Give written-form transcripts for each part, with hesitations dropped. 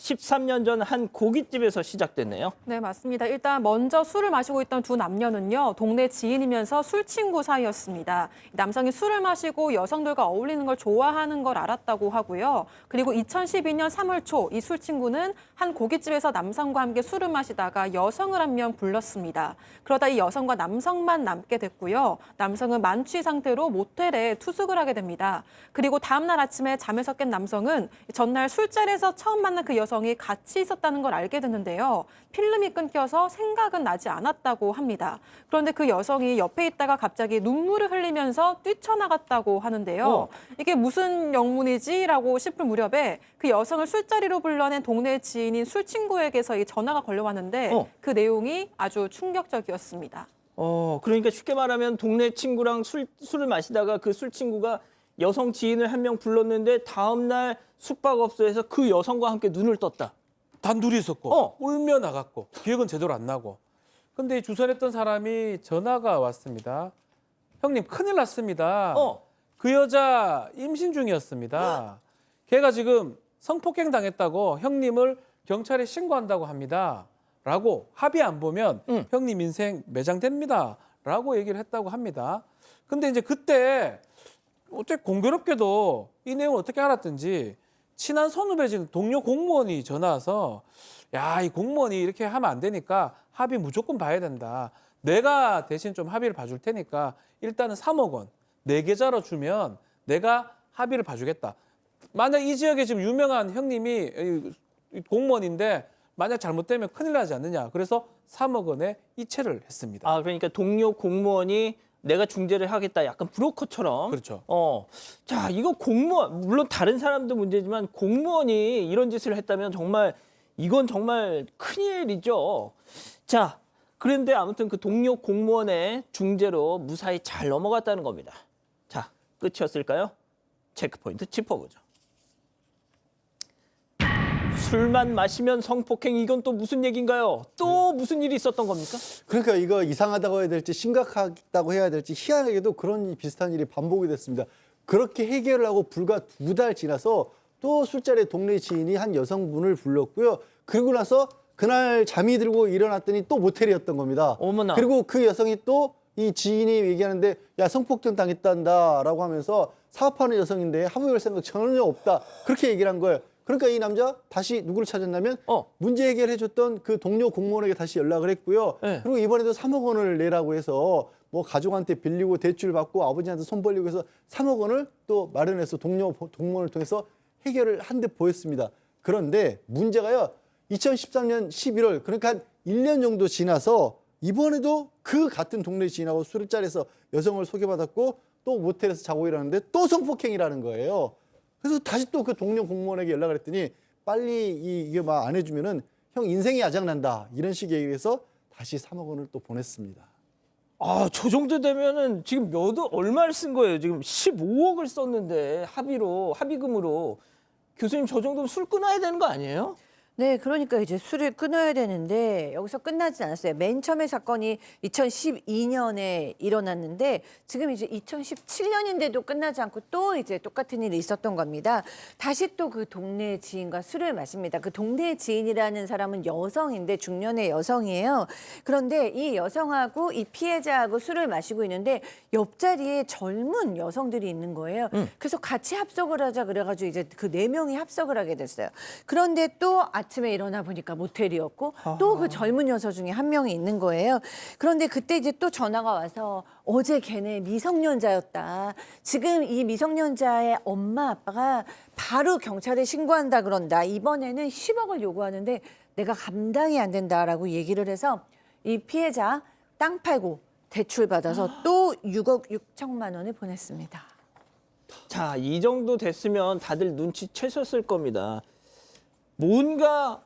13년 전 한 고깃집에서 시작됐네요. 네, 맞습니다. 일단 먼저 술을 마시고 있던 두 남녀는요, 동네 지인이면서 술 친구 사이였습니다. 남성이 술을 마시고 여성들과 어울리는 걸 좋아하는 걸 알았다고 하고요. 그리고 2012년 3월 초 이 술 친구는 한 고깃집에서 남성과 함께 술을 마시다가 여성을 한 명 불렀습니다. 그러다 이 여성과 남성만 남게 됐고요. 남성은 만취 상태로 모텔에 투숙을 하게 됩니다. 그리고 다음 날 아침에 잠에서 깬 남성은 전날 술자리에서 처음 만난 그 여성이 같이 있었다는 걸 알게 됐는데요. 필름이 끊겨서 생각은 나지 않았다고 합니다. 그런데 그 여성이 옆에 있다가 갑자기 눈물을 흘리면서 뛰쳐나갔다고 하는데요. 이게 무슨 영문이지라고 싶을 무렵에 그 여성을 술자리로 불러낸 동네 지인인 술 친구에게서 이 전화가 걸려왔는데 그 내용이 아주 충격적이었습니다. 그러니까 쉽게 말하면 동네 친구랑 술을 마시다가 그 술 친구가 여성 지인을 한 명 불렀는데 다음날 숙박업소에서 그 여성과 함께 눈을 떴다. 단둘이 있었고 울며 나갔고 기억은 제대로 안 나고. 근데 주선했던 사람이 전화가 왔습니다. 형님 큰일 났습니다. 그 여자 임신 중이었습니다. 걔가 지금 성폭행 당했다고 형님을 경찰에 신고한다고 합니다. 라고 합의 안 보면 형님 인생 매장됩니다. 라고 얘기를 했다고 합니다. 근데 이제 그때 어떻게 공교롭게도 이 내용을 어떻게 알았든지 친한 선후배진 동료 공무원이 전화 와서 야, 이 공무원이 이렇게 하면 안 되니까 합의 무조건 봐야 된다. 내가 대신 좀 합의를 봐줄 테니까 일단은 3억 원 내 계좌로 주면 내가 합의를 봐주겠다. 만약 이 지역에 지금 유명한 형님이 공무원인데 만약 잘못되면 큰일 나지 않느냐. 그래서 3억 원에 이체를 했습니다. 그러니까 동료 공무원이 내가 중재를 하겠다. 약간 브로커처럼. 그렇죠. 자, 이거 공무원, 물론 다른 사람도 문제지만 공무원이 이런 짓을 했다면 이건 정말 큰일이죠. 자, 그런데 아무튼 그 동료 공무원의 중재로 무사히 잘 넘어갔다는 겁니다. 자, 끝이었을까요? 체크포인트 짚어보죠. 술만 마시면 성폭행, 이건 또 무슨 얘기인가요? 또 무슨 일이 있었던 겁니까? 그러니까 이거 이상하다고 해야 될지 심각하다고 해야 될지 희한하게도 그런 비슷한 일이 반복이 됐습니다. 그렇게 해결을 하고 불과 2달 지나서 또 술자리에 동네 지인이 한 여성분을 불렀고요. 그리고 나서 그날 잠이 들고 일어났더니 또 모텔이었던 겁니다. 어머나. 그리고 그 여성이 또 이 지인이 얘기하는데 야, 성폭행 당했단다라고 하면서 사업하는 여성인데 합의할 생각 전혀 없다. 그렇게 얘기를 한 거예요. 그러니까 이 남자 다시 누구를 찾았냐면 문제 해결해줬던 그 동료 공무원에게 다시 연락을 했고요. 그리고 이번에도 3억 원을 내라고 해서 뭐 가족한테 빌리고 대출 받고 아버지한테 손 벌리고 해서 3억 원을 또 마련해서 동료 공무원을 통해서 해결을 한 듯 보였습니다. 그런데 문제가요. 2013년 11월 그러니까 한 1년 정도 지나서 이번에도 그 같은 동네 지인하고 술자리에서 여성을 소개받았고 또 모텔에서 자고 일하는데 또 성폭행이라는 거예요. 그래서 다시 또 그 동료 공무원에게 연락을 했더니 빨리 이게 막 안 해주면은 형 인생이 아작난다 이런 식의 얘기해서 다시 3억 원을 또 보냈습니다. 저 정도 되면은 지금 얼마를 쓴 거예요? 지금 15억을 썼는데 합의금으로. 교수님, 저 정도면 술 끊어야 되는 거 아니에요? 네, 그러니까 이제 술을 끊어야 되는데 여기서 끝나지 않았어요. 맨 처음에 사건이 2012년에 일어났는데 지금 이제 2017년인데도 끝나지 않고 또 이제 똑같은 일이 있었던 겁니다. 다시 또 그 동네 지인과 술을 마십니다. 그 동네 지인이라는 사람은 여성인데 중년의 여성이에요. 그런데 이 여성하고 이 피해자하고 술을 마시고 있는데 옆자리에 젊은 여성들이 있는 거예요. 그래서 같이 합석을 하자 그래가지고 이제 그 4명이 합석을 하게 됐어요. 그런데 또 아침에 일어나 보니까 모텔이었고 또 그 젊은 여성 중에 한 명이 있는 거예요. 그런데 그때 이제 또 전화가 와서 어제 걔네 미성년자였다. 지금 이 미성년자의 엄마 아빠가 바로 경찰에 신고한다 그런다. 이번에는 10억을 요구하는데 내가 감당이 안 된다라고 얘기를 해서 이 피해자 땅 팔고 대출 받아서 또 6억 6천만 원을 보냈습니다. 자, 이 정도 됐으면 다들 눈치채셨을 겁니다. 뭔가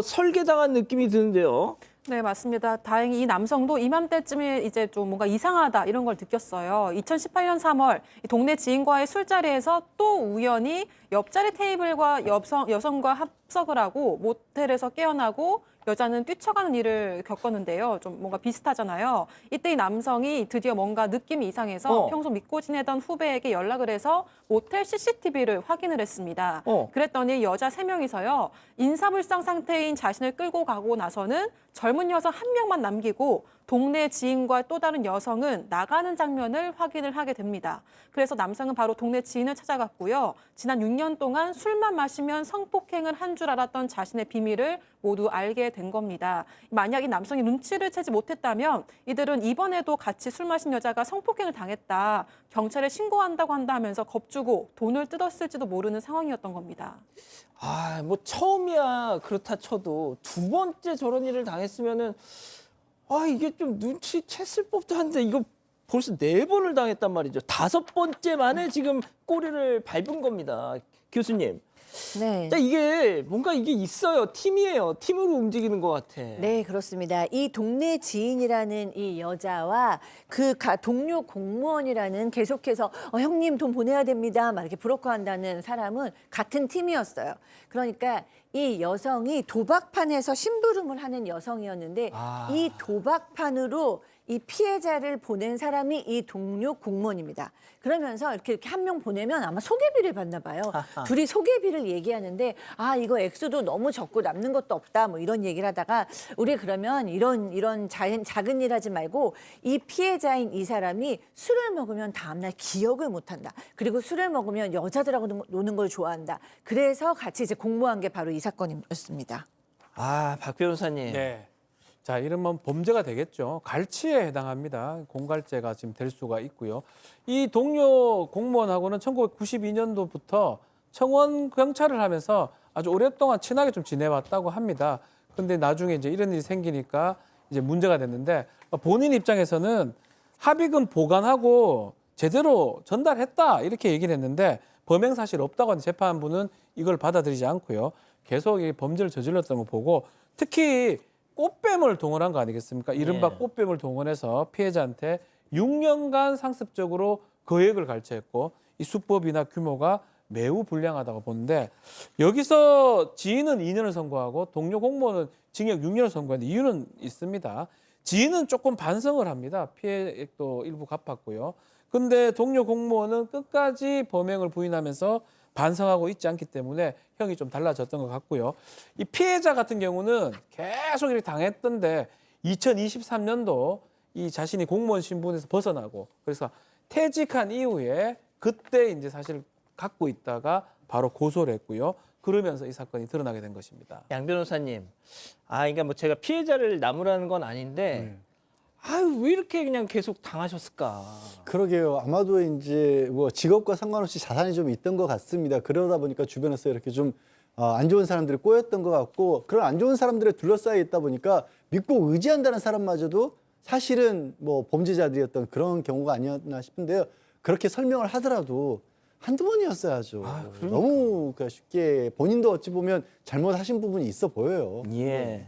설계당한 느낌이 드는데요. 네, 맞습니다. 다행히 이 남성도 이맘때쯤에 이제 좀 뭔가 이상하다 이런 걸 느꼈어요. 2018년 3월 동네 지인과의 술자리에서 또 우연히 옆자리 테이블과 여성과 습석을 하고 모텔에서 깨어나고 여자는 뛰쳐가는 일을 겪었는데요. 좀 뭔가 비슷하잖아요. 이때 이 남성이 드디어 뭔가 느낌이 이상해서 평소 믿고 지내던 후배에게 연락을 해서 모텔 CCTV를 확인을 했습니다. 그랬더니 여자 3명이서요. 인사불상 상태인 자신을 끌고 가고 나서는 젊은 여성 1명만 남기고 동네 지인과 또 다른 여성은 나가는 장면을 확인을 하게 됩니다. 그래서 남성은 바로 동네 지인을 찾아갔고요. 지난 6년 동안 술만 마시면 성폭행을 한 줄 알았던 자신의 비밀을 모두 알게 된 겁니다. 만약 이 남성이 눈치를 채지 못했다면 이들은 이번에도 같이 술 마신 여자가 성폭행을 당했다. 경찰에 신고한다고 한다면서 겁주고 돈을 뜯었을지도 모르는 상황이었던 겁니다. 아, 뭐 처음이야 그렇다 쳐도 두 번째 저런 일을 당했으면은 아, 이게 좀 눈치챘을 법도 한데 이거 벌써 4번을 당했단 말이죠. 5번째 만에 지금 꼬리를 밟은 겁니다. 교수님. 네. 자, 이게 뭔가 이게 있어요. 팀이에요. 팀으로 움직이는 것 같아. 네, 그렇습니다. 이 동네 지인이라는 이 여자와 그 동료 공무원이라는 계속해서 형님 돈 보내야 됩니다. 막 이렇게 브로커한다는 사람은 같은 팀이었어요. 그러니까 이 여성이 도박판에서 심부름을 하는 여성이었는데 이 도박판으로 이 피해자를 보낸 사람이 이 동료 공무원입니다. 그러면서 이렇게 한 명 보내면 아마 소개비를 받나 봐요. 둘이 소개비를 얘기하는데 이거 액수도 너무 적고 남는 것도 없다 뭐 이런 얘기를 하다가 우리 그러면 이런 작은 일 하지 말고 이 피해자인 이 사람이 술을 먹으면 다음날 기억을 못한다. 그리고 술을 먹으면 여자들하고 노는 걸 좋아한다. 그래서 같이 이제 공모한 게 바로 이 사건이었습니다. 아, 박 변호사님. 네. 자, 이러면 범죄가 되겠죠. 갈치에 해당합니다. 공갈죄가 지금 될 수가 있고요. 이 동료 공무원하고는 1992년도부터 청원 경찰을 하면서 아주 오랫동안 친하게 좀 지내왔다고 합니다. 근데 나중에 이제 이런 일이 생기니까 이제 문제가 됐는데 본인 입장에서는 합의금 보관하고 제대로 전달했다 이렇게 얘기를 했는데 범행 사실 없다고 하는 재판부는 이걸 받아들이지 않고요. 계속 이 범죄를 저질렀던 거 보고 특히 꽃뱀을 동원한 거 아니겠습니까? 이른바 꽃뱀을 동원해서 피해자한테 6년간 상습적으로 거액을 갈취했고 이 수법이나 규모가 매우 불량하다고 보는데 여기서 지인은 2년을 선고하고 동료 공무원은 징역 6년을 선고했는데 이유는 있습니다. 지인은 조금 반성을 합니다. 피해액도 일부 갚았고요. 근데 동료 공무원은 끝까지 범행을 부인하면서 반성하고 있지 않기 때문에 형이 좀 달라졌던 것 같고요. 이 피해자 같은 경우는 계속 이렇게 당했던데 2023년도 이 자신이 공무원 신분에서 벗어나고 그래서 퇴직한 이후에 그때 이제 사실 갖고 있다가 바로 고소를 했고요. 그러면서 이 사건이 드러나게 된 것입니다. 양 변호사님. 그러니까 뭐 제가 피해자를 나무라는 건 아닌데 왜 이렇게 그냥 계속 당하셨을까? 그러게요. 아마도 이제 뭐 직업과 상관없이 자산이 좀 있던 것 같습니다. 그러다 보니까 주변에서 이렇게 좀 안 좋은 사람들이 꼬였던 것 같고 그런 안 좋은 사람들에 둘러싸여 있다 보니까 믿고 의지한다는 사람마저도 사실은 뭐 범죄자들이었던 그런 경우가 아니었나 싶은데요. 그렇게 설명을 하더라도 한두 번이었어야죠. 너무 쉽게 본인도 어찌 보면 잘못하신 부분이 있어 보여요. 예.